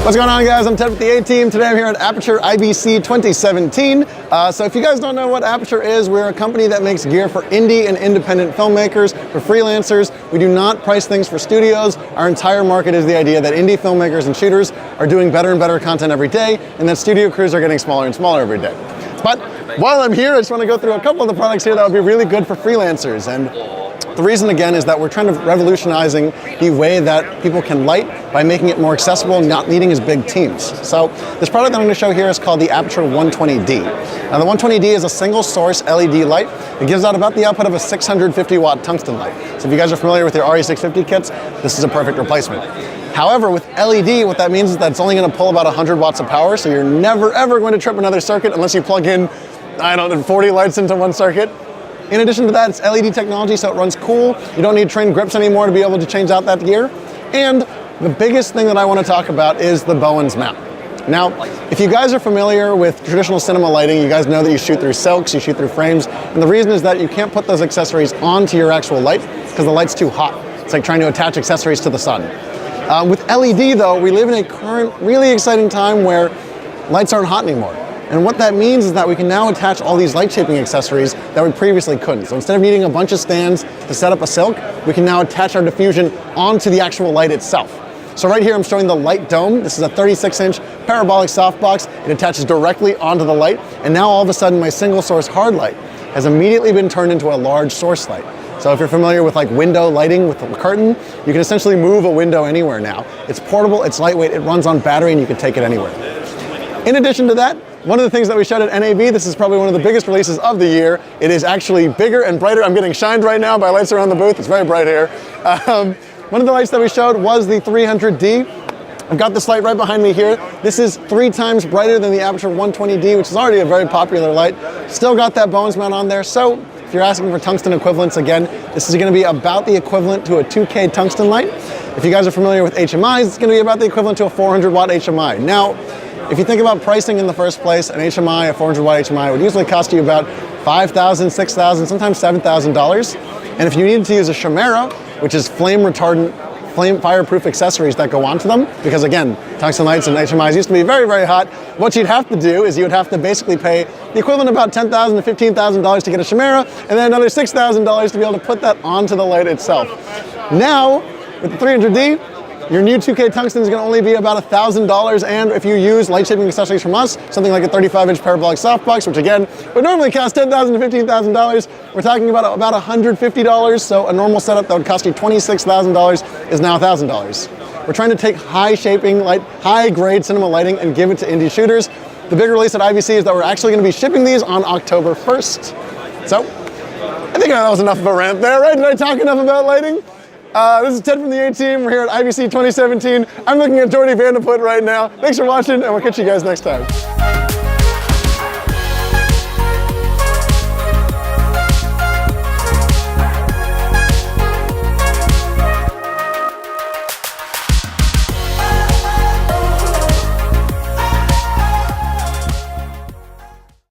What's going on, guys? I'm Ted with the A-Team. Today I'm here at Aputure IBC 2017. So if you guys don't know what Aputure is, we're a company that makes gear for indie and independent filmmakers, for freelancers. We do not price things for studios. Our entire market is the idea that indie filmmakers and shooters are doing better and better content every day, and that studio crews are getting smaller and smaller every day. But while I'm here, I just want to go through a couple of the products here that would be really good for freelancers. And the reason, again, is that we're trying to revolutionizing the way that people can light by making it more accessible and not needing as big teams. So this product that I'm going to show here is called the Aputure 120D. Now the 120D is a single source LED light. It gives out about the output of a 650 watt tungsten light. So if you guys are familiar with your RE650 kits, this is a perfect replacement. However, with LED, what that means is that it's only going to pull about 100 watts of power, so you're never ever going to trip another circuit unless you plug in, I don't know, 40 lights into one circuit. In addition to that, it's LED technology, so it runs cool. You don't need trained grips anymore to be able to change out that gear. And the biggest thing that I want to talk about is the Bowens mount. Now, if you guys are familiar with traditional cinema lighting, you guys know that you shoot through silks, you shoot through frames, and the reason is that you can't put those accessories onto your actual light because the light's too hot. It's like trying to attach accessories to the sun. With LED, though, we live in a current, really exciting time where lights aren't hot anymore. And what that means is that we can now attach all these light shaping accessories that we previously couldn't. So instead of needing a bunch of stands to set up a silk, we can now attach our diffusion onto the actual light itself. So right here I'm showing the light dome. This is a 36-inch parabolic softbox. It attaches directly onto the light, and now all of a sudden my single source hard light has immediately been turned into a large source light. So if you're familiar with like window lighting with a curtain, you can essentially move a window anywhere now. It's portable, it's lightweight, it runs on battery, and you can take it anywhere. In addition to that, one of the things that we showed at NAB, this is probably one of the biggest releases of the year. It is actually bigger and brighter. I'm getting shined right now by lights around the booth. It's very bright here. One of the lights that we showed was the 300D. I've got this light right behind me here. This is 3 times brighter than the Aputure 120D, which is already a very popular light. Still got that Bowens mount on there. So if you're asking for tungsten equivalents, again, this is going to be about the equivalent to a 2K tungsten light. If you guys are familiar with HMIs, it's going to be about the equivalent to a 400 watt HMI. Now, if you think about pricing in the first place, an HMI, a 400 watt HMI, would usually cost you about $5,000, $6,000, sometimes $7,000. And if you needed to use a Chimera, which is flame retardant, flame fireproof accessories that go onto them, because again, tungsten lights and HMIs used to be very, very hot, what you'd have to do is you would have to basically pay the equivalent of about $10,000 to $15,000 to get a Chimera, and then another $6,000 to be able to put that onto the light itself. Now, with the 300D, your new 2K tungsten is going to only be about $1,000, and if you use light shaping accessories from us, something like a 35-inch parabolic softbox, which again would normally cost $10,000 to $15,000, we're talking about $150. So a normal setup that would cost you $26,000 is now $1,000. We're trying to take high shaping, high-grade cinema lighting and give it to indie shooters. The big release at IBC is that we're actually going to be shipping these on October 1st. So I think that was enough of a rant there, right? Did I talk enough about lighting? This is Ted from the A-Team. We're here at IBC 2017. I'm looking at Jordy Vanderput right now. Thanks for watching, and we'll catch you guys next time.